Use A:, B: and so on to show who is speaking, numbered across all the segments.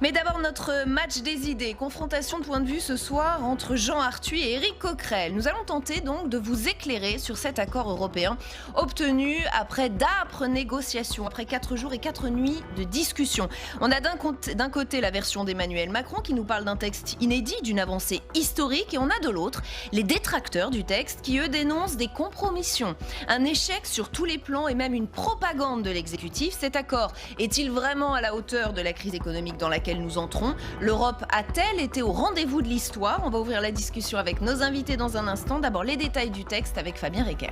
A: Mais d'abord notre match des idées, confrontation de points de vue ce soir entre Jean Arthuis et Éric Coquerel. Nous allons tenter donc de vous éclairer sur cet accord européen obtenu après d'âpres négociations, après 4 jours et 4 nuits de discussion. On a d'un côté la version d'Emmanuel Macron qui nous parle d'un texte inédit, d'une avancée historique, et on a de l'autre les détracteurs du texte qui eux dénoncent des compromissions, un échec sur tous les plans et même une propagande de l'exécutif. Cet accord est-il vraiment à la hauteur de la crise économique dans laquelle nous entrons? L'Europe a-t-elle été au rendez-vous de l'histoire? On va ouvrir la discussion avec nos invités dans un instant. D'abord les détails du texte avec Fabien Recker.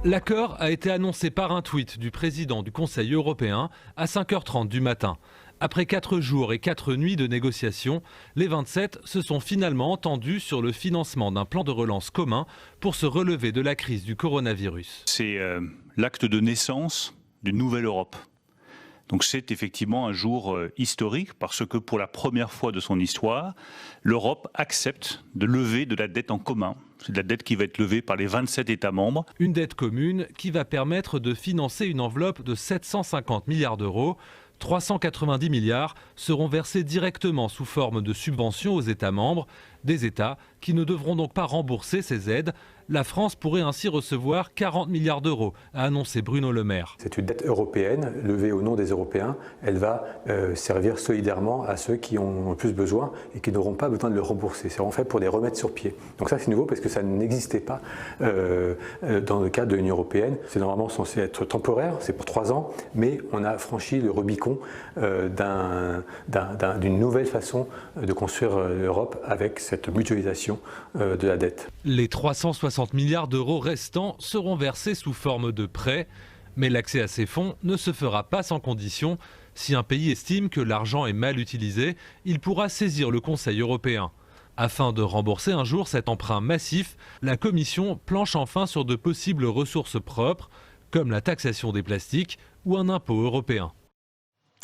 B: L'accord a été annoncé par un tweet du président du Conseil européen à 5h30 du matin. Après 4 jours et 4 nuits de négociations, les 27 se sont finalement entendus sur le financement d'un plan de relance commun pour se relever de la crise du coronavirus.
C: C'est l'acte de naissance d'une nouvelle Europe. Donc c'est effectivement un jour historique parce que pour la première fois de son histoire, l'Europe accepte de lever de la dette en commun. C'est de la dette qui va être levée par les 27 États membres.
B: Une dette commune qui va permettre de financer une enveloppe de 750 milliards d'euros. 390 milliards seront versés directement sous forme de subventions aux États membres, des États qui ne devront donc pas rembourser ces aides. La France pourrait ainsi recevoir 40 milliards d'euros, a annoncé Bruno Le Maire.
D: C'est une dette européenne levée au nom des Européens. Elle va servir solidairement à ceux qui ont le plus besoin et qui n'auront pas besoin de le rembourser. C'est en fait pour les remettre sur pied. Donc ça c'est nouveau parce que ça n'existait pas dans le cadre de l'Union européenne. C'est normalement censé être temporaire, c'est pour 3 ans, mais on a franchi le Rubicon d'une nouvelle façon de construire l'Europe avec cette mutualisation de la dette.
B: Les 360 milliards d'euros restants seront versés sous forme de prêts, mais l'accès à ces fonds ne se fera pas sans condition. Si un pays estime que l'argent est mal utilisé, il pourra saisir le Conseil européen. Afin de rembourser un jour cet emprunt massif, la Commission planche enfin sur de possibles ressources propres, comme la taxation des plastiques ou un impôt européen.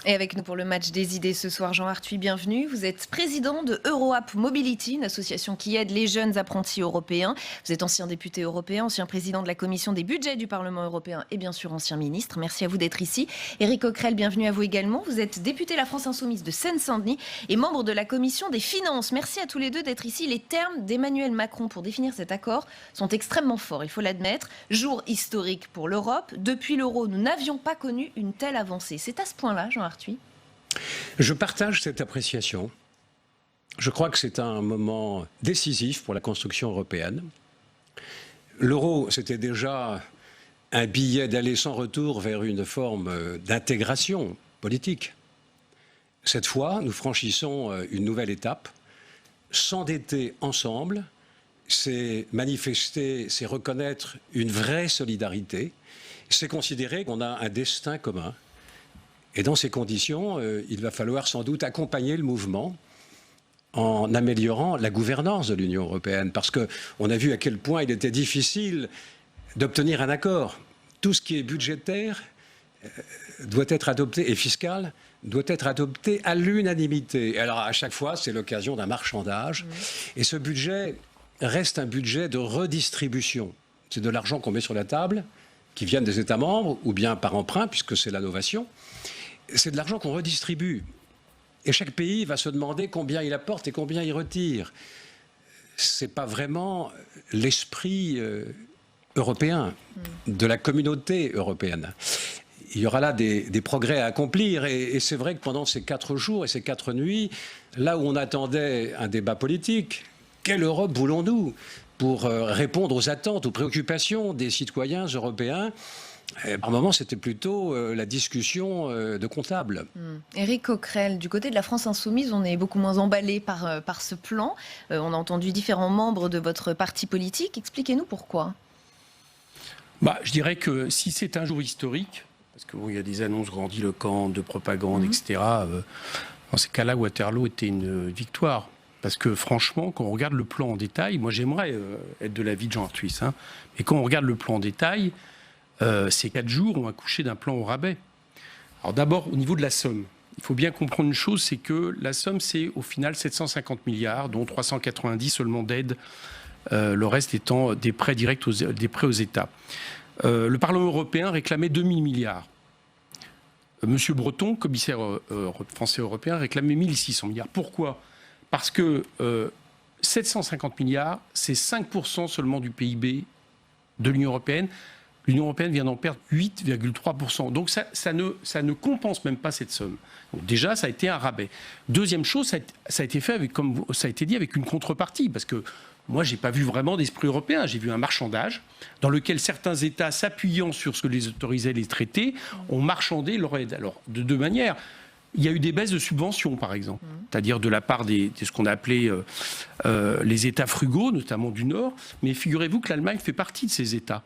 A: Et avec nous pour le match des idées ce soir, Jean Arthuis, bienvenue. Vous êtes président de EuroApp Mobility, une association qui aide les jeunes apprentis européens. Vous êtes ancien député européen, ancien président de la commission des budgets du Parlement européen et bien sûr ancien ministre. Merci à vous d'être ici. Éric Coquerel, bienvenue à vous également. Vous êtes député La France Insoumise de Seine-Saint-Denis et membre de la commission des finances. Merci à tous les deux d'être ici. Les termes d'Emmanuel Macron pour définir cet accord sont extrêmement forts, il faut l'admettre. Jour historique pour l'Europe. Depuis l'euro, nous n'avions pas connu une telle avancée. C'est à ce point-là, Jean Arthuis?
E: Je partage cette appréciation. Je crois que c'est un moment décisif pour la construction européenne. L'euro, c'était déjà un billet d'aller sans retour vers une forme d'intégration politique. Cette fois, nous franchissons une nouvelle étape. S'endetter ensemble, c'est manifester, c'est reconnaître une vraie solidarité, c'est considérer qu'on a un destin commun. Et dans ces conditions, il va falloir sans doute accompagner le mouvement en améliorant la gouvernance de l'Union européenne. Parce qu'on a vu à quel point il était difficile d'obtenir un accord. Tout ce qui est budgétaire doit être adopté, et fiscal, doit être adopté à l'unanimité. Alors à chaque fois, c'est l'occasion d'un marchandage. Et ce budget reste un budget de redistribution. C'est de l'argent qu'on met sur la table, qui viennent des États membres, ou bien par emprunt, puisque c'est l'innovation. C'est de l'argent qu'on redistribue. Et chaque pays va se demander combien il apporte et combien il retire. Ce n'est pas vraiment l'esprit européen, de la communauté européenne. Il y aura là des progrès à accomplir. Et c'est vrai que pendant ces 4 jours et ces 4 nuits, là où on attendait un débat politique, quelle Europe voulons-nous pour répondre aux attentes, aux préoccupations des citoyens européens? Par moments, c'était plutôt la discussion de comptables.
A: Éric Coquerel, du côté de la France Insoumise, on est beaucoup moins emballé par ce plan. On a entendu différents membres de votre parti politique. Expliquez-nous pourquoi.
F: Je dirais que si c'est un jour historique, parce qu'il y a des annonces grandiloquentes, de propagande, etc., dans ces cas-là, Waterloo était une victoire. Parce que franchement, quand on regarde le plan en détail, moi j'aimerais être de l'avis de Jean Arthuis, mais quand on regarde le plan en détail, ces 4 jours ont accouché d'un plan au rabais. Alors d'abord, au niveau de la somme, il faut bien comprendre une chose, c'est que la somme, c'est au final 750 milliards, dont 390 seulement d'aide, le reste étant des prêts directs, des prêts aux États. Le Parlement européen réclamait 2000 milliards. Monsieur Breton, commissaire français européen, réclamait 1600 milliards. Pourquoi ? Parce que 750 milliards, c'est 5% seulement du PIB de l'Union européenne. L'Union européenne vient d'en perdre 8,3%. Donc ça ne compense même pas cette somme. Donc déjà, ça a été un rabais. Deuxième chose, ça a été fait, comme ça a été dit, avec une contrepartie. Parce que moi, je n'ai pas vu vraiment d'esprit européen. J'ai vu un marchandage dans lequel certains États, s'appuyant sur ce que les autorisait les traités, ont marchandé leur aide. Alors, de deux manières. Il y a eu des baisses de subventions, par exemple, c'est-à-dire de la part de ce qu'on a appelé les États frugaux, notamment du Nord. Mais figurez-vous que l'Allemagne fait partie de ces États.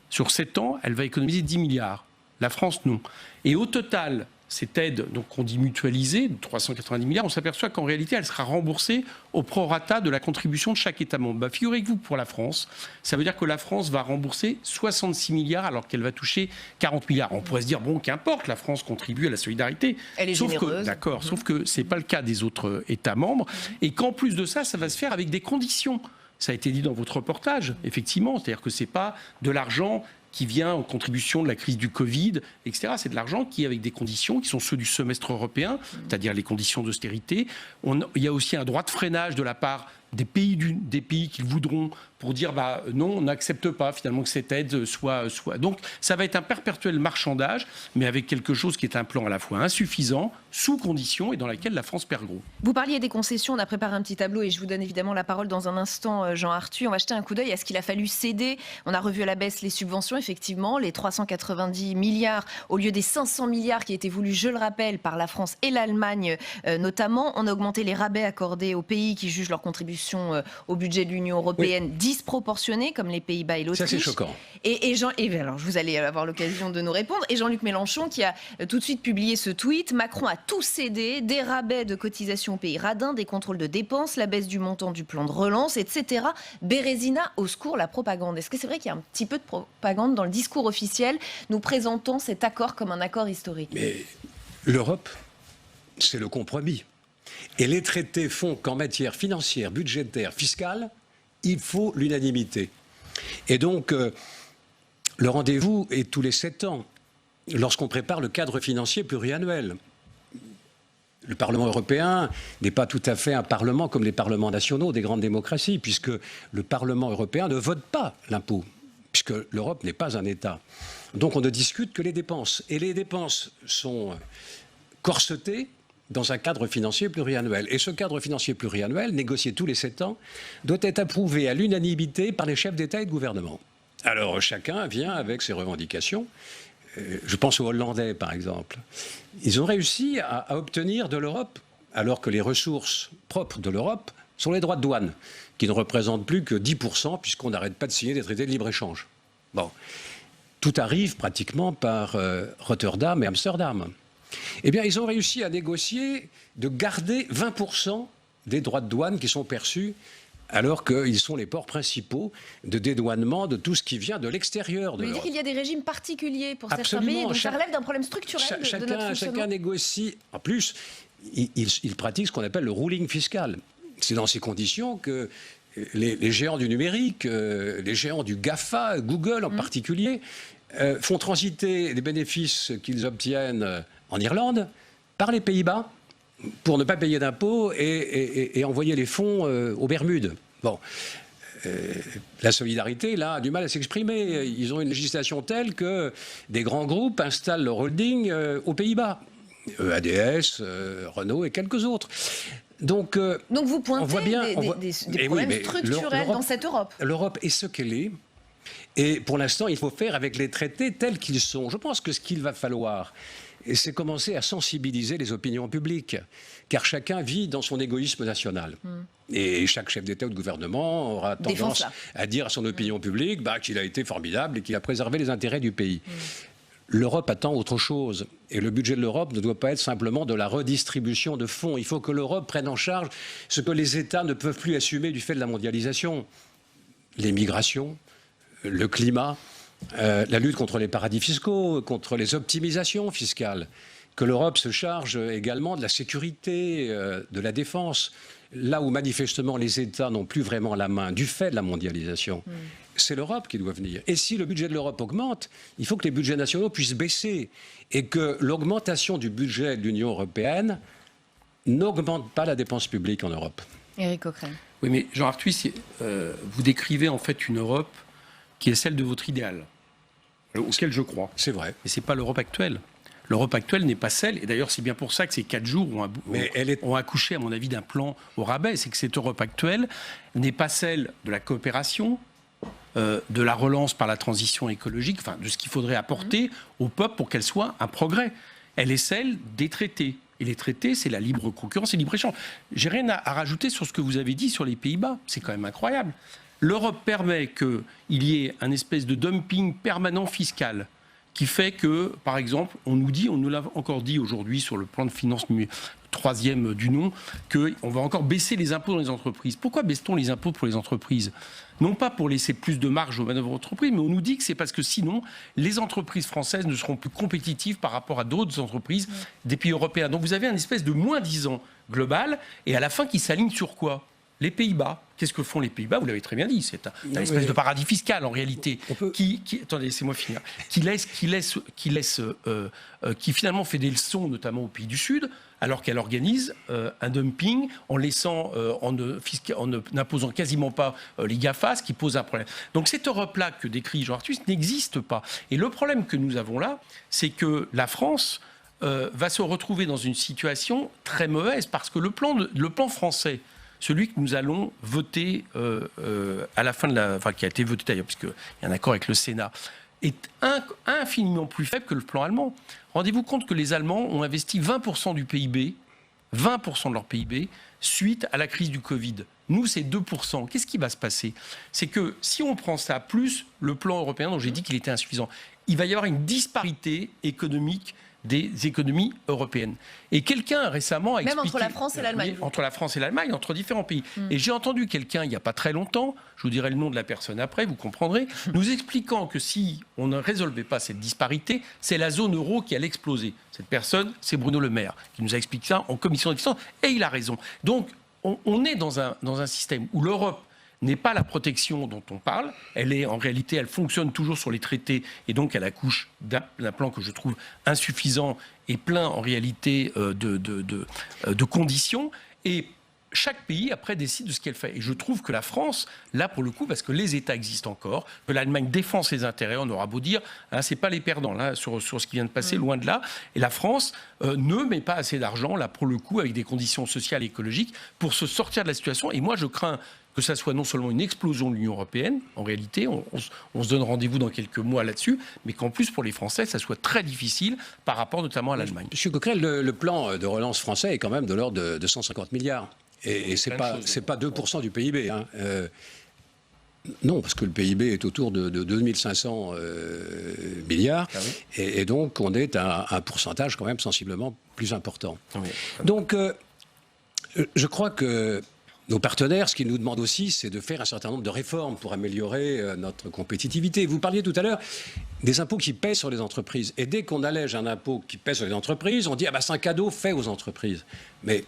F: Sur 7 ans, elle va économiser 10 milliards. La France, non. Et au total, cette aide, donc on dit mutualisée, de 390 milliards, on s'aperçoit qu'en réalité, elle sera remboursée au prorata de la contribution de chaque État membre. Figurez-vous, pour la France, ça veut dire que la France va rembourser 66 milliards alors qu'elle va toucher 40 milliards. On pourrait se dire, bon, qu'importe, la France contribue à la solidarité.
A: Elle est généreuse.
F: D'accord, sauf que ce n'est pas le cas des autres États membres. Et qu'en plus de ça, ça va se faire avec des conditions. Ça a été dit dans votre reportage, effectivement. C'est-à-dire que ce n'est pas de l'argent qui vient en contribution de la crise du Covid, etc. C'est de l'argent qui, avec des conditions qui sont ceux du semestre européen, c'est-à-dire les conditions d'austérité. Il y a aussi un droit de freinage de la part des pays qu'ils voudront pour dire non, on n'accepte pas finalement que cette aide soit. Donc ça va être un perpétuel marchandage, mais avec quelque chose qui est un plan à la fois insuffisant, sous condition et dans laquelle la France perd gros.
A: Vous parliez des concessions, on a préparé un petit tableau et je vous donne évidemment la parole dans un instant, Jean Arthuis. On va jeter un coup d'œil à ce qu'il a fallu céder. On a revu à la baisse les subventions, effectivement, les 390 milliards au lieu des 500 milliards qui étaient voulus, je le rappelle, par la France et l'Allemagne notamment. On a augmenté les rabais accordés aux pays qui jugent leur contribution au budget de l'Union européenne disproportionnée, comme les Pays-Bas et l'Autriche.
F: Ça, c'est choquant.
A: Et alors, vous allez avoir l'occasion de nous répondre. Et Jean-Luc Mélenchon qui a tout de suite publié ce tweet. Macron a tout cédé, des rabais de cotisations aux pays radins, des contrôles de dépenses, la baisse du montant du plan de relance, etc. Bérésina, au secours, la propagande. Est-ce que c'est vrai qu'il y a un petit peu de propagande dans le discours officiel, nous présentant cet accord comme un accord historique ?
E: Mais l'Europe, c'est le compromis. Et les traités font qu'en matière financière, budgétaire, fiscale, il faut l'unanimité. Et donc, le rendez-vous est tous les 7 ans, lorsqu'on prépare le cadre financier pluriannuel. Le Parlement européen n'est pas tout à fait un parlement comme les parlements nationaux des grandes démocraties, puisque le Parlement européen ne vote pas l'impôt, puisque l'Europe n'est pas un État. Donc on ne discute que les dépenses. Et les dépenses sont corsetées dans un cadre financier pluriannuel. Et ce cadre financier pluriannuel, négocié tous les 7 ans, doit être approuvé à l'unanimité par les chefs d'État et de gouvernement. Alors chacun vient avec ses revendications. Je pense aux Hollandais, par exemple. Ils ont réussi à obtenir de l'Europe, alors que les ressources propres de l'Europe sont les droits de douane, qui ne représentent plus que 10%, puisqu'on n'arrête pas de signer des traités de libre-échange. Bon. Tout arrive pratiquement par Rotterdam et Amsterdam. Eh bien, ils ont réussi à négocier de garder 20% des droits de douane qui sont perçus, alors qu'ils sont les ports principaux de dédouanement de tout ce qui vient de l'extérieur de l'Europe.
A: Vous voulez dire qu'il y a des régimes particuliers pour certains
E: Absolument.
A: pays, donc ça relève d'un problème structurel de notre fonctionnement.
E: Chacun négocie. En plus, il pratique ce qu'on appelle le ruling fiscal. C'est dans ces conditions que les géants du numérique, les géants du GAFA, Google en particulier, font transiter les bénéfices qu'ils obtiennent en Irlande par les Pays-Bas pour ne pas payer d'impôts et envoyer les fonds aux Bermudes. Bon. La solidarité, là, a du mal à s'exprimer. Ils ont une législation telle que des grands groupes installent leur holding aux Pays-Bas. ADS, Renault et quelques autres. Donc
A: vous pointez des problèmes structurels dans cette Europe.
E: L'Europe est ce qu'elle est. Et pour l'instant, il faut faire avec les traités tels qu'ils sont. Je pense que ce qu'il va falloir, c'est commencer à sensibiliser les opinions publiques, car chacun vit dans son égoïsme national. Et chaque chef d'État ou de gouvernement aura tendance à dire à son opinion publique qu'il a été formidable et qu'il a préservé les intérêts du pays. L'Europe attend autre chose. Et le budget de l'Europe ne doit pas être simplement de la redistribution de fonds. Il faut que l'Europe prenne en charge ce que les États ne peuvent plus assumer du fait de la mondialisation. Les migrations, le climat, la lutte contre les paradis fiscaux, contre les optimisations fiscales, que l'Europe se charge également de la sécurité, de la défense. Là où manifestement les États n'ont plus vraiment la main du fait de la mondialisation, c'est l'Europe qui doit venir. Et si le budget de l'Europe augmente, il faut que les budgets nationaux puissent baisser et que l'augmentation du budget de l'Union européenne n'augmente pas la dépense publique en Europe.
A: Éric Coquerel.
F: Oui, mais Jean Arthuis, vous décrivez en fait une Europe qui est celle de votre idéal, auquel je crois.
E: C'est vrai.
F: Mais ce n'est pas l'Europe actuelle. L'Europe actuelle n'est pas celle, et d'ailleurs c'est bien pour ça que ces 4 jours ont accouché, à mon avis, d'un plan au rabais. C'est que cette Europe actuelle n'est pas celle de la coopération, de la relance par la transition écologique, enfin de ce qu'il faudrait apporter au peuple pour qu'elle soit un progrès. Elle est celle des traités. Et les traités, c'est la libre concurrence et le libre-échange. J'ai rien à rajouter sur ce que vous avez dit sur les Pays-Bas. C'est quand même incroyable. L'Europe permet qu'il y ait un espèce de dumping permanent fiscal qui fait que, par exemple, on nous l'a encore dit aujourd'hui sur le plan de finances 3e du nom, qu'on va encore baisser les impôts dans les entreprises. Pourquoi baisse-t-on les impôts pour les entreprises ? Non pas pour laisser plus de marge aux manœuvres d'entreprise, mais on nous dit que c'est parce que sinon, les entreprises françaises ne seront plus compétitives par rapport à d'autres entreprises des pays européens. Donc vous avez un espèce de moins-disant global, et à la fin, qui s'aligne sur quoi ? Les Pays-Bas. Qu'est-ce que font les Pays-Bas ? Vous l'avez très bien dit, c'est un espèce de paradis fiscal en réalité. Attendez, laissez-moi finir. Qui finalement fait des leçons, notamment aux pays du Sud, alors qu'elle organise un dumping en n'imposant quasiment pas les GAFA, ce qui pose un problème. Donc cette Europe-là que décrit Jean Arthuis n'existe pas. Et le problème que nous avons là, c'est que la France va se retrouver dans une situation très mauvaise, parce que le plan français, celui que nous allons voter à la fin qui a été voté d'ailleurs, puisqu'il y a un accord avec le Sénat, est infiniment plus faible que le plan allemand. Rendez-vous compte que les Allemands ont investi 20% du PIB, 20% de leur PIB, suite à la crise du Covid. Nous, c'est 2%. Qu'est-ce qui va se passer ? C'est que si on prend ça plus le plan européen, dont j'ai dit qu'il était insuffisant, il va y avoir une disparité économique des économies européennes. Et quelqu'un récemment a expliqué...
A: Même entre la France et l'Allemagne.
F: Entre la France et l'Allemagne, entre différents pays. Et j'ai entendu quelqu'un, il n'y a pas très longtemps, je vous dirai le nom de la personne après, vous comprendrez, nous expliquant que si on ne résolvait pas cette disparité, c'est la zone euro qui allait exploser. Cette personne, c'est Bruno Le Maire, qui nous a expliqué ça en commission de finances, et il a raison. Donc, on est dans un système où l'Europe n'est pas la protection dont on parle. En réalité, elle fonctionne toujours sur les traités, et donc elle accouche d'un plan que je trouve insuffisant et plein en réalité de conditions. Et chaque pays, après, décide de ce qu'elle fait. Et je trouve que la France, là, pour le coup, parce que les États existent encore, que l'Allemagne défend ses intérêts, on aura beau dire, c'est pas les perdants, là, sur ce qui vient de passer, loin de là. Et la France ne met pas assez d'argent, là, pour le coup, avec des conditions sociales et écologiques, pour se sortir de la situation. Et moi, je crains que ça soit non seulement une explosion de l'Union européenne, en réalité, on se donne rendez-vous dans quelques mois là-dessus, mais qu'en plus, pour les Français, ça soit très difficile par rapport notamment à l'Allemagne.
E: Monsieur Coquerel, le plan de relance français est quand même de l'ordre de 150 milliards. Et ce n'est pas 2% du PIB. Hein. Non, parce que le PIB est autour de 2500 milliards. Ah oui. Et donc, on est à un pourcentage quand même sensiblement plus important. Oui. Donc, je crois que nos partenaires, ce qu'ils nous demandent aussi, c'est de faire un certain nombre de réformes pour améliorer notre compétitivité. Vous parliez tout à l'heure des impôts qui pèsent sur les entreprises. Et dès qu'on allège un impôt qui pèse sur les entreprises, on dit c'est un cadeau fait aux entreprises. Mais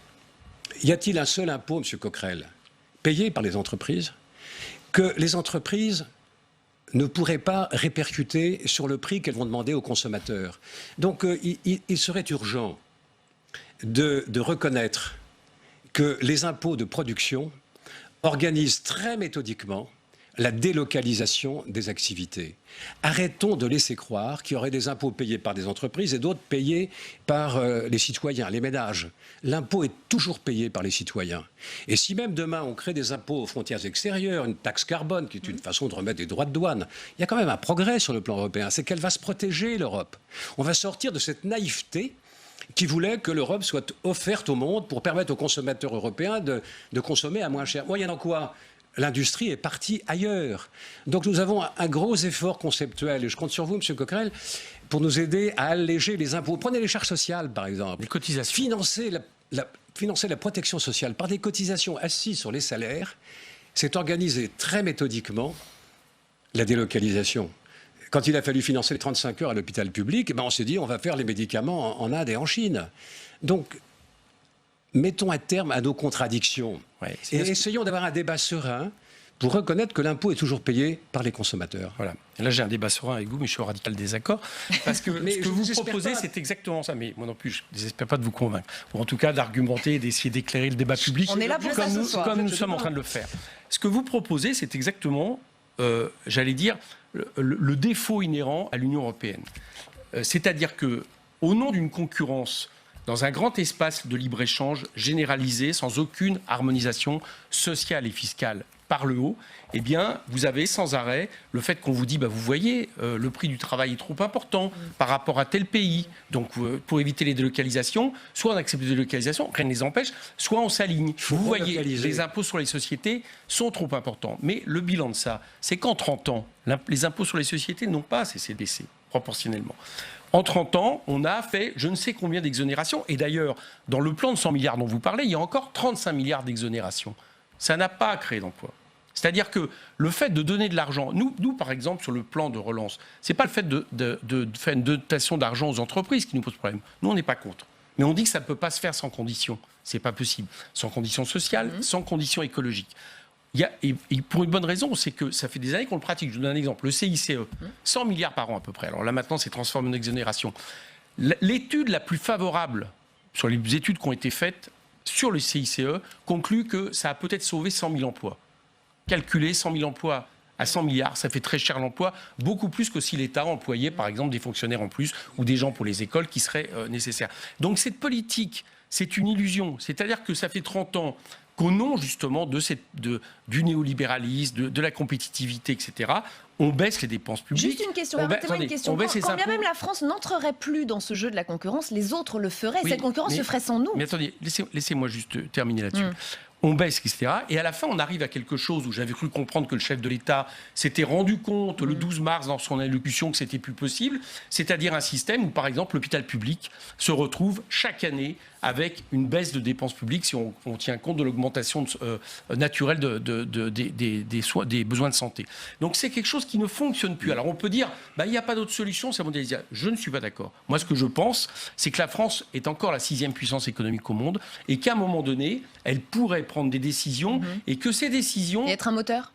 E: y a-t-il un seul impôt, M. Coquerel, payé par les entreprises, que les entreprises ne pourraient pas répercuter sur le prix qu'elles vont demander aux consommateurs ? Donc il serait urgent de reconnaître que les impôts de production organisent très méthodiquement la délocalisation des activités. Arrêtons de laisser croire qu'il y aurait des impôts payés par des entreprises et d'autres payés par les citoyens, les ménages. L'impôt est toujours payé par les citoyens. Et si même demain on crée des impôts aux frontières extérieures, une taxe carbone qui est une façon de remettre des droits de douane, il y a quand même un progrès sur le plan européen, c'est qu'elle va se protéger, l'Europe. On va sortir de cette naïveté qui voulait que l'Europe soit offerte au monde pour permettre aux consommateurs européens de consommer à moins cher. Moyennant quoi, l'industrie est partie ailleurs. Donc nous avons un gros effort conceptuel. Et je compte sur vous, M. Coquerel, pour nous aider à alléger les impôts. Prenez les charges sociales, par exemple.
F: Les cotisations.
E: Financer la protection sociale par des cotisations assises sur les salaires, c'est organiser très méthodiquement la délocalisation. Quand il a fallu financer les 35 heures à l'hôpital public, on s'est dit on va faire les médicaments en Inde et en Chine. Donc, mettons un terme à nos contradictions et essayons d'avoir un débat serein pour reconnaître que l'impôt est toujours payé par les consommateurs.
F: Voilà. Et là, j'ai un débat serein avec vous, mais je suis au radical désaccord. Parce que ce que vous proposez, c'est exactement ça. Mais moi non plus, je ne désespère pas de vous convaincre. Ou en tout cas, d'argumenter, d'essayer d'éclairer le débat public.
A: On est là pour ça ce soir.
F: Comme nous sommes en train de le faire. Ce que vous proposez, c'est exactement, j'allais dire, le défaut inhérent à l'Union européenne. C'est-à-dire que, au nom d'une concurrence dans un grand espace de libre-échange généralisé, sans aucune harmonisation sociale et fiscale par le haut, eh bien, vous avez sans arrêt le fait qu'on vous dit, vous voyez, le prix du travail est trop important par rapport à tel pays. Donc, pour éviter les délocalisations, soit on accepte les délocalisations, rien ne les empêche, soit on s'aligne. Vous voyez, les impôts sur les sociétés sont trop importants. Mais le bilan de ça, c'est qu'en 30 ans, les impôts sur les sociétés n'ont pas cessé de baisser, proportionnellement. En 30 ans, on a fait je ne sais combien d'exonérations. Et d'ailleurs, dans le plan de 100 milliards dont vous parlez, il y a encore 35 milliards d'exonérations. Ça n'a pas créé d'emploi. C'est-à-dire que le fait de donner de l'argent, nous par exemple, sur le plan de relance, ce n'est pas le fait de faire une dotation d'argent aux entreprises qui nous pose problème. Nous, on n'est pas contre. Mais on dit que ça ne peut pas se faire sans conditions. Ce n'est pas possible. Sans conditions sociales, sans conditions écologiques. Et pour une bonne raison, c'est que ça fait des années qu'on le pratique. Je vous donne un exemple. Le CICE, 100 milliards par an à peu près. Alors là, maintenant, c'est transformé en exonération. L'étude la plus favorable sur les études qui ont été faites sur le CICE conclut que ça a peut-être sauvé 100 000 emplois. Calculer 100 000 emplois à 100 milliards, ça fait très cher l'emploi, beaucoup plus que si l'État employait, par exemple, des fonctionnaires en plus ou des gens pour les écoles qui seraient nécessaires. Donc cette politique, c'est une illusion. C'est-à-dire que ça fait 30 ans qu'au nom justement du néolibéralisme, de la compétitivité, etc., on baisse les dépenses publiques.
A: Juste une question, arrêtez-moi une question. Quand bien même la France n'entrerait plus dans ce jeu de la concurrence, les autres le feraient. Oui, cette concurrence se ferait sans nous.
F: Mais attendez, laissez-moi juste terminer là-dessus. On baisse, etc. Et à la fin, on arrive à quelque chose où j'avais cru comprendre que le chef de l'État s'était rendu compte le 12 mars dans son allocution que c'était plus possible, c'est-à-dire un système où, par exemple, l'hôpital public se retrouve chaque année avec une baisse de dépenses publiques si on tient compte de l'augmentation naturelle des besoins de santé. Donc c'est quelque chose qui ne fonctionne plus. Alors on peut dire, il n'y a pas d'autre solution, c'est la mondialisation. Je ne suis pas d'accord. Moi, ce que je pense, c'est que la France est encore la 6e puissance économique au monde et qu'à un moment donné, elle pourrait prendre des décisions et que ces décisions...
A: Et être un moteur ?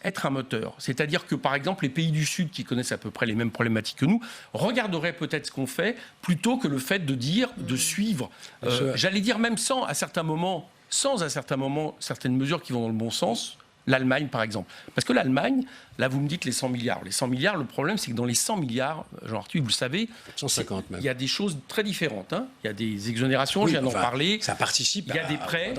F: Être un moteur. C'est-à-dire que, par exemple, les pays du Sud, qui connaissent à peu près les mêmes problématiques que nous, regarderaient peut-être ce qu'on fait, plutôt que le fait de dire, de suivre, j'allais dire même sans à certains moments, certaines mesures qui vont dans le bon sens, l'Allemagne, par exemple. Parce que l'Allemagne, là, vous me dites les 100 milliards. Les 100 milliards, le problème, c'est que dans les 100 milliards, Jean-Arthur, vous le savez,
E: 150 même.
F: Il y a des choses très différentes. Il y a des exonérations, je viens d'en parler.
E: Ça participe.
F: Il y a des prêts.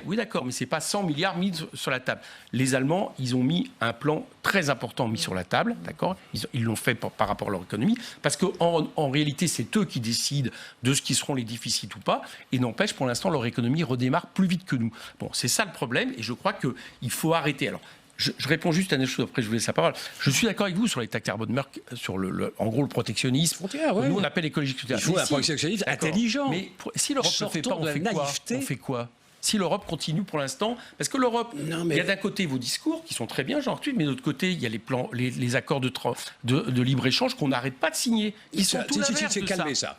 F: Oui, d'accord, mais c'est pas 100 milliards mis sur la table. Les Allemands, ils ont mis un plan très important mis sur la table, d'accord. Ils l'ont fait par rapport à leur économie, parce qu'en réalité, c'est eux qui décident de ce qui seront les déficits ou pas, et n'empêche, pour l'instant, leur économie redémarre plus vite que nous. Bon, c'est ça le problème, et je crois qu'il faut arrêter. Alors, je réponds juste à une chose, après je vous laisse la parole. Je suis d'accord avec vous sur les taxes carbone, sur en gros le protectionnisme. Nous, on appelle l'écologie.
E: Il faut un protectionnisme intelligent.
F: Mais si l'Europe ne fait pas, on fait quoi ? Si l'Europe continue pour l'instant, parce que l'Europe, il y a d'un côté vos discours qui sont très bien, Jean-Arthur, mais de l'autre côté, il y a les accords de libre-échange qu'on n'arrête pas de signer. Ils sont tout l'inverse de
E: calmer ça.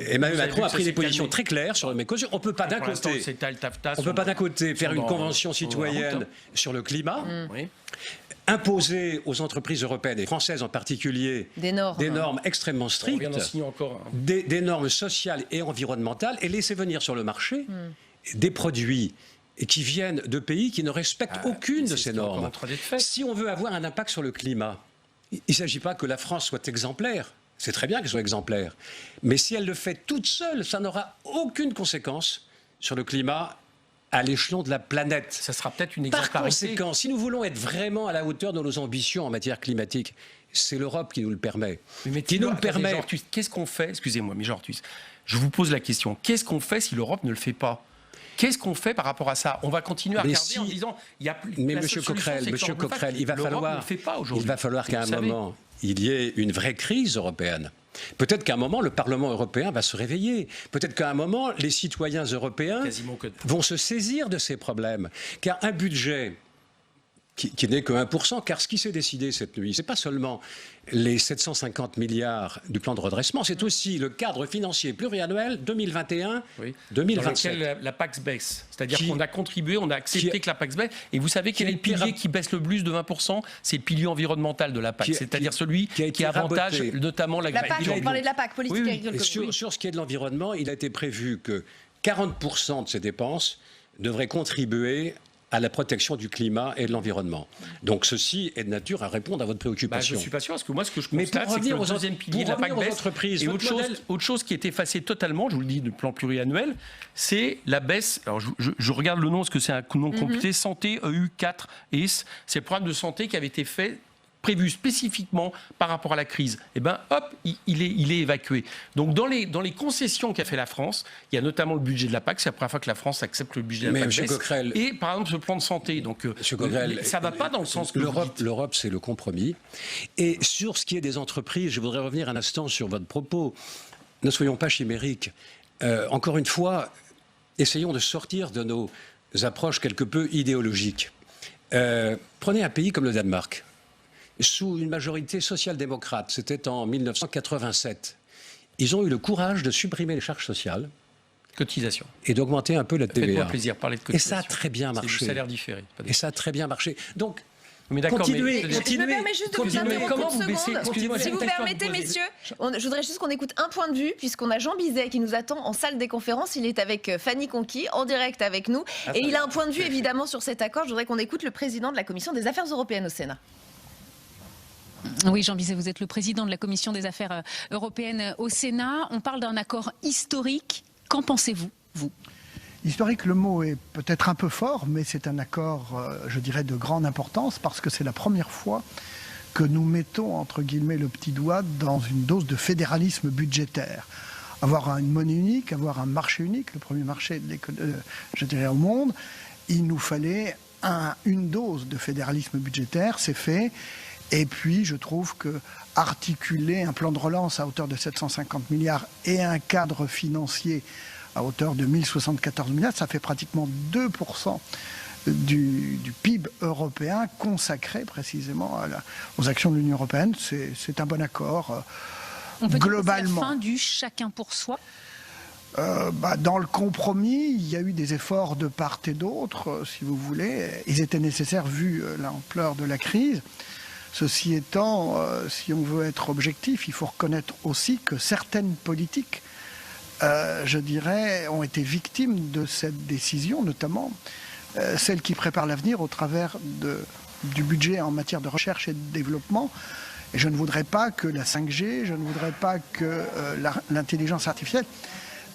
E: Emmanuel Macron a pris des positions très claires sur les causes. On ne peut pas d'un côté faire une convention citoyenne sur le climat, imposer aux entreprises européennes et françaises en particulier des normes extrêmement strictes, des normes sociales et environnementales, et laisser venir sur le marché des produits qui viennent de pays qui ne respectent aucune de ces normes. Si on veut avoir un impact sur le climat, il ne s'agit pas que la France soit exemplaire. C'est très bien qu'elle soit exemplaire. Mais si elle le fait toute seule, ça n'aura aucune conséquence sur le climat à l'échelon de la planète.
F: Ça sera peut-être une exemplarité.
E: Par conséquent, si nous voulons être vraiment à la hauteur de nos ambitions en matière climatique, c'est l'Europe qui nous le permet.
F: Qu'est-ce qu'on fait ? Excusez-moi, mais Jean-Arthur, je vous pose la question. Qu'est-ce qu'on fait si l'Europe ne le fait pas ? Qu'est-ce qu'on fait par rapport à ça ? On va continuer à regarder en disant...
E: Mais Monsieur Coquerel, il va falloir qu'à un moment, il y ait une vraie crise européenne. Peut-être qu'à un moment, le Parlement européen va se réveiller. Peut-être qu'à un moment, les citoyens européens vont se saisir de ces problèmes. Car un budget qui n'est que 1%, car ce qui s'est décidé cette nuit, ce n'est pas seulement les 750 milliards du plan de redressement, c'est aussi le cadre financier pluriannuel 2021-2027.
F: Dans lequel la PAX baisse. C'est-à-dire qu'on a contribué, on a accepté que la PAX baisse. Et vous savez quel est le pilier qui baisse le plus de 20%? C'est le pilier environnemental de la PAC. C'est-à-dire celui qui avantage notamment l'agriculture.
A: On parlait de la PAC, politique agricole.
E: Sur ce qui est de l'environnement, il a été prévu que 40% de ces dépenses devraient contribuer à la protection du climat et de l'environnement. Donc ceci est de nature à répondre à votre préoccupation.
F: Je ne suis pas sûr, parce que moi ce que je constate, c'est que le deuxième pilier de la PAC baisse. Et autre chose qui est effacée totalement, je vous le dis, du plan pluriannuel, c'est la baisse. Alors je regarde le nom, parce que c'est un nom compliqué, Santé EU4S. C'est le programme de santé qui avait été prévu spécifiquement par rapport à la crise, et ben hop, il est évacué. Donc dans les concessions qu'a fait la France, il y a notamment le budget de la PAC, c'est la première fois que la France accepte le budget de la PAC. Et par exemple ce plan de santé, donc ça va pas dans le sens que
E: l'Europe, c'est le compromis. Et sur ce qui est des entreprises, je voudrais revenir un instant sur votre propos. Ne soyons pas chimériques. Encore une fois, essayons de sortir de nos approches quelque peu idéologiques. Prenez un pays comme le Danemark. Sous une majorité social-démocrate, c'était en 1987. Ils ont eu le courage de supprimer les charges sociales.
F: Cotisation.
E: Et d'augmenter un peu la TVA.
F: Faites-moi plaisir, parlez de cotisation.
E: Et ça a très bien marché.
F: C'est du salaire différé.
E: Et ça a très bien marché. Donc,
F: mais continuez.
A: Je me permets juste de vous interrompre une seconde. Si vous permettez, messieurs, je voudrais juste qu'on écoute un point de vue, puisqu'on a Jean Bizet qui nous attend en salle des conférences. Il est avec Fanny Conquis, en direct avec nous. Et il a un point de vue, évidemment, sur cet accord. Je voudrais qu'on écoute le président de la Commission des Affaires européennes au Sénat.
G: Oui, Jean Bizet, vous êtes le président de la Commission des Affaires européennes au Sénat. On parle d'un accord historique. Qu'en pensez-vous, vous ?
H: Historique, le mot est peut-être un peu fort, mais c'est un accord, je dirais, de grande importance, parce que c'est la première fois que nous mettons, entre guillemets, le petit doigt dans une dose de fédéralisme budgétaire. Avoir une monnaie unique, avoir un marché unique, le premier marché, je dirais, au monde, il nous fallait une dose de fédéralisme budgétaire, c'est fait. Et puis, je trouve que articuler un plan de relance à hauteur de 750 milliards et un cadre financier à hauteur de 1074 milliards, ça fait pratiquement 2% du PIB européen consacré précisément aux actions de l'Union européenne. C'est un bon accord.
G: On peut
H: globalement.
G: Dire que c'est la fin du chacun pour soi.
H: Dans le compromis, il y a eu des efforts de part et d'autre, si vous voulez. Ils étaient nécessaires vu l'ampleur de la crise. Ceci étant, si on veut être objectif, il faut reconnaître aussi que certaines politiques, je dirais, ont été victimes de cette décision, notamment celle qui prépare l'avenir au travers du budget en matière de recherche et de développement. Et je ne voudrais pas que la 5G, je ne voudrais pas que l'intelligence artificielle,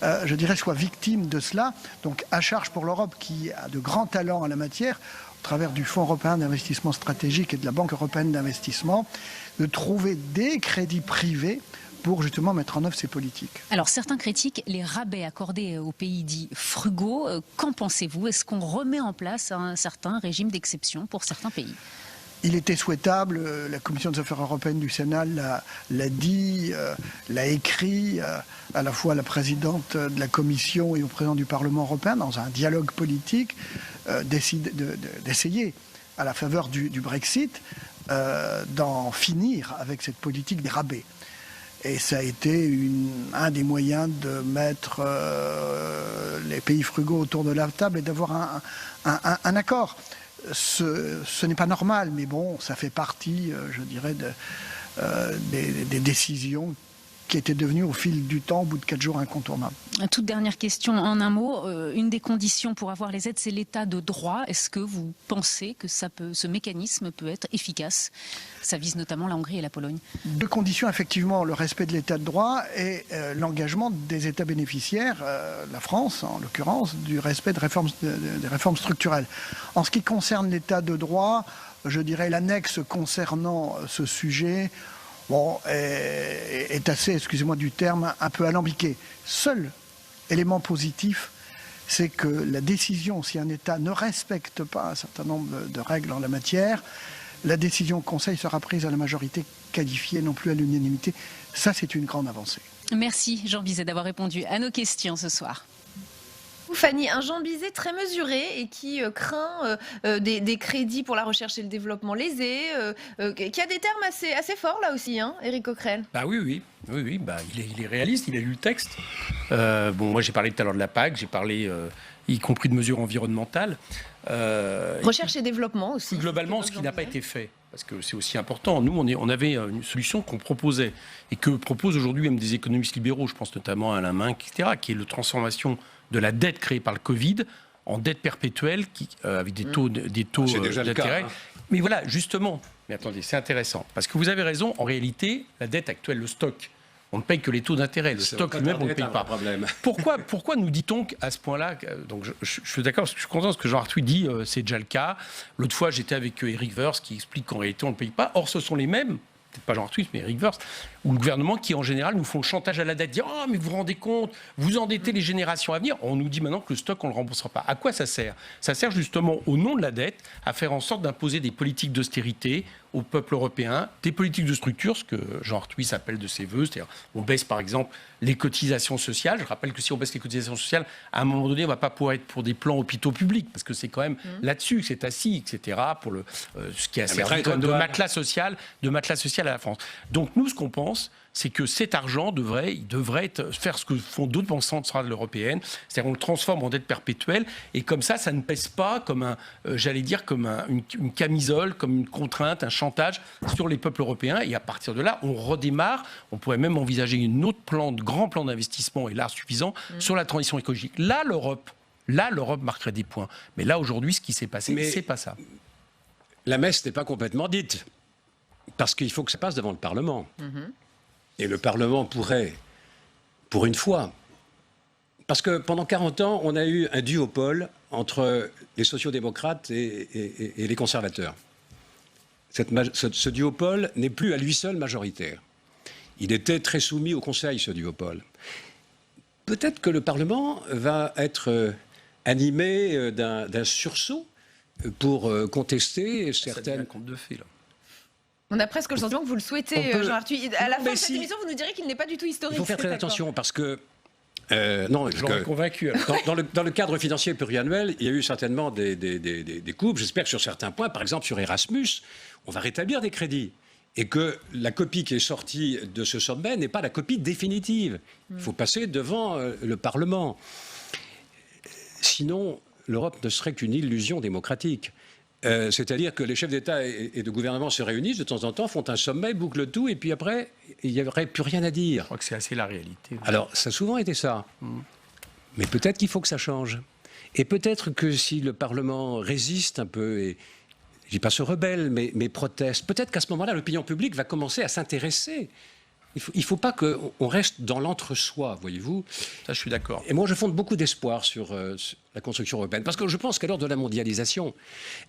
H: je dirais, soit victime de cela. Donc à charge pour l'Europe qui a de grands talents en la matière, au travers du Fonds européen d'investissement stratégique et de la Banque européenne d'investissement, de trouver des crédits privés pour justement mettre en œuvre ces politiques.
G: Alors certains critiquent les rabais accordés aux pays dits frugaux. Qu'en pensez-vous? Est-ce qu'on remet en place un certain régime d'exception pour certains pays?
H: Il était souhaitable, la Commission des Affaires européennes du Sénat l'a dit, l'a écrit, à la fois à la présidente de la Commission et au président du Parlement européen, dans un dialogue politique, d'essayer, à la faveur du Brexit, d'en finir avec cette politique des rabais. Et ça a été un des moyens de mettre les pays frugaux autour de la table et d'avoir un accord. Ce n'est pas normal, mais bon, ça fait partie, je dirais, des décisions qui étaient devenues au fil du temps, au bout de 4 jours, incontournables.
G: Toute dernière question en un mot. Une des conditions pour avoir les aides, c'est l'état de droit. Est-ce que vous pensez que ce mécanisme peut être efficace? Ça vise notamment la Hongrie et la Pologne. 2
H: conditions, effectivement, le respect de l'état de droit et l'engagement des États bénéficiaires, la France en l'occurrence, du respect des réformes structurelles. En ce qui concerne l'état de droit, je dirais l'annexe concernant ce sujet est assez, excusez-moi du terme, un peu alambiqué. Seul élément positif, c'est que la décision, si un État ne respecte pas un certain nombre de règles en la matière, la décision au Conseil sera prise à la majorité qualifiée, non plus à l'unanimité. Ça, c'est une grande avancée.
G: Merci Jean Bizet d'avoir répondu à nos questions ce soir.
A: Fanny, un Jean Bizet très mesuré et qui craint des crédits pour la recherche et le développement lésés, qui a des termes assez forts là aussi, hein, Éric Coquerel.
F: Bah oui, bah, il est réaliste, il a lu le texte. Moi j'ai parlé tout à l'heure de la PAC, j'ai parlé y compris de mesures environnementales.
A: Recherche et développement aussi.
F: Globalement, ce qui n'a pas été fait, parce que c'est aussi important. Nous, on avait une solution qu'on proposait et que proposent aujourd'hui même des économistes libéraux, je pense notamment à Alain Minc, etc., qui est la transformation de la dette créée par le Covid en dette perpétuelle avec des taux d'intérêt. Mais voilà, justement, mais attendez, c'est intéressant, parce que vous avez raison, en réalité, la dette actuelle, le stock, on ne paye que les taux d'intérêt. Le stock lui-même, on ne le paye pas. Pourquoi nous dit-on à ce point-là, donc je suis d'accord, je suis content de ce que Jean Arthuis dit, c'est déjà le cas. L'autre fois, j'étais avec Éric Woerth qui explique qu'en réalité, on ne le paye pas. Or, ce sont les mêmes, peut-être pas Jean Arthuis, mais Éric Woerth, ou le gouvernement qui, en général, nous font le chantage à la dette, dire « Oh, mais vous vous rendez compte, vous endettez les générations à venir ». On nous dit maintenant que le stock, on ne le remboursera pas. À quoi ça sert ? Ça sert justement, au nom de la dette, à faire en sorte d'imposer des politiques d'austérité au peuple européen, des politiques de structure, ce que Jean Arthuis appelle de ses voeux, c'est-à-dire on baisse par exemple les cotisations sociales. Je rappelle que si on baisse les cotisations sociales, à un moment donné, on ne va pas pouvoir être pour des plans hôpitaux publics, parce que c'est quand même là-dessus que c'est assis, etc., pour ce qui a servi de matelas social à la France. Donc nous, ce qu'on pense, c'est que cet argent devrait faire ce que font d'autres banques centrales européennes, c'est-à-dire on le transforme en dette perpétuelle, et comme ça ne pèse pas comme une camisole, comme une contrainte, un chantage sur les peuples européens, et à partir de là, on redémarre, on pourrait même envisager grand plan d'investissement, et là suffisant, sur la transition écologique. Là, l'Europe marquerait des points. Mais là, aujourd'hui, ce qui s'est passé, c'est pas ça.
E: La messe n'est pas complètement dite, parce qu'il faut que ça passe devant le Parlement. Et le Parlement pourrait, pour une fois, parce que pendant 40 ans, on a eu un duopole entre les sociodémocrates et les conservateurs. Ce duopole n'est plus à lui seul majoritaire. Il était très soumis au Conseil, ce duopole. Peut-être que le Parlement va être animé d'un sursaut pour contester certaines...
F: Ça devient un conte de fées, là.
A: On a presque le sentiment que vous le souhaitez, Jean Arthuis. À la fin de cette émission, vous nous direz qu'il n'est pas du tout historique.
E: Il faut faire très attention parce que...
F: je l'aurais convaincu.
E: Dans le cadre financier pluriannuel, il y a eu certainement des coupes. J'espère que sur certains points, par exemple sur Erasmus, on va rétablir des crédits. Et que la copie qui est sortie de ce sommet n'est pas la copie définitive. Il faut passer devant le Parlement. Sinon, l'Europe ne serait qu'une illusion démocratique. C'est-à-dire que les chefs d'État et de gouvernement se réunissent de temps en temps, font un sommet, bouclent tout, et puis après, il n'y aurait plus rien à dire.
F: Je crois que c'est assez la réalité.
E: Alors, ça a souvent été ça. Mais peut-être qu'il faut que ça change. Et peut-être que si le Parlement résiste un peu, et je ne dis pas se rebelle, mais proteste, peut-être qu'à ce moment-là, l'opinion publique va commencer à s'intéresser. Il ne faut pas qu'on reste dans l'entre-soi, voyez-vous.
F: Ça, je suis d'accord.
E: Et moi, je fonde beaucoup d'espoir sur la construction européenne. Parce que je pense qu'à l'heure de la mondialisation,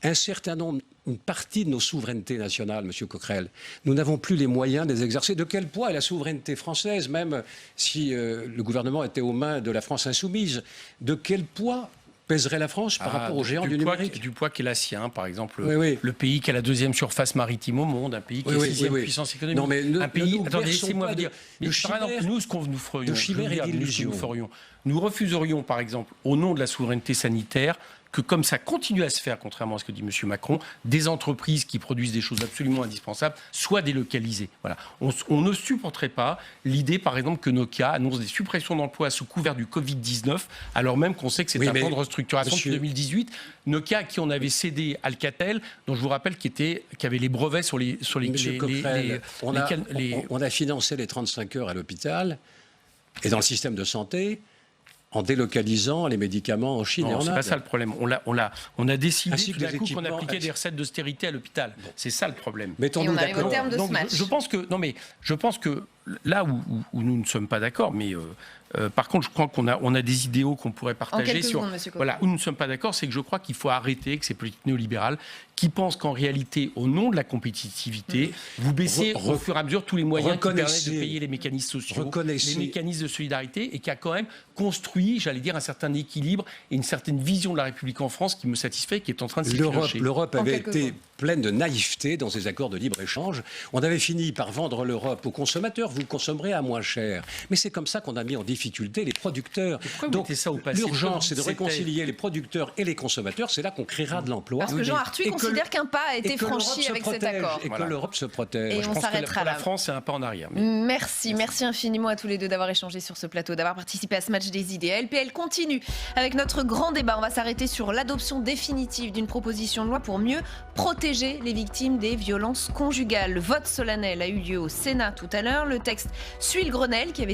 E: une partie de nos souverainetés nationales, M. Coquerel, nous n'avons plus les moyens de les exercer. De quel poids est la souveraineté française, même si le gouvernement était aux mains de la France insoumise? De quel poids pèserait la France par rapport aux géants du numérique?
F: Du poids qui est la sienne, par exemple, le pays qui a la deuxième surface maritime au monde, un pays qui est la sixième puissance économique.
E: Non, mais
F: un pays, attendez, laissez-moi vous dire, par exemple, nous, ce que nous ferions, nous refuserions, par exemple, au nom de la souveraineté sanitaire, que comme ça continue à se faire, contrairement à ce que dit M. Macron, des entreprises qui produisent des choses absolument indispensables soient délocalisées. Voilà. On ne supporterait pas l'idée, par exemple, que Nokia annonce des suppressions d'emplois sous couvert du Covid-19, alors même qu'on sait que c'est un plan de restructuration depuis 2018. Nokia, à qui on avait cédé Alcatel, dont je vous rappelle qui avait les brevets sur les...
E: On a financé les 35 heures à l'hôpital et dans le système de santé en délocalisant les médicaments en Chine et en Inde.
F: C'est pas ça le problème. On a décidé tout d'un coup qu'on appliquait des recettes d'austérité à l'hôpital. Bon. C'est ça le problème.
A: Mettons-nous d'accord. Donc,
F: je pense que là où nous ne sommes pas d'accord, mais par contre, je crois qu'on a des idéaux qu'on pourrait partager sur. Voilà, où nous ne sommes pas d'accord, c'est que je crois qu'il faut arrêter avec ces politiques néolibérales qui pensent qu'en réalité, au nom de la compétitivité, vous baissez au fur et à mesure tous les moyens qui permettent de payer les mécanismes sociaux, les mécanismes de solidarité, et qui a quand même construit, j'allais dire, un certain équilibre et une certaine vision de la République en France qui me satisfait, qui est en train de s'éclaircir.
E: L'Europe avait été pleine de naïveté dans ces accords de libre-échange. On avait fini par vendre l'Europe aux consommateurs, vous le consommerez à moins cher. Mais c'est comme ça qu'on a mis en difficulté les producteurs.
F: Donc
E: l'urgence, c'est de réconcilier les producteurs et les consommateurs. C'est là qu'on créera de l'emploi.
A: Parce que Jean Arthuis considère qu'un pas a été franchi avec cet accord.
E: Et que l'Europe se protège.
A: Et
F: je
A: on
F: pense que
A: s'arrêtera
F: pour
A: là.
F: la France, c'est un pas en arrière.
A: Merci infiniment à tous les deux d'avoir échangé sur ce plateau, d'avoir participé à ce match des idées. LPL continue avec notre grand débat. On va s'arrêter sur l'adoption définitive d'une proposition de loi pour mieux protéger les victimes des violences conjugales. Le vote solennel a eu lieu au Sénat tout à l'heure. Le texte suit le Grenelle qui avait été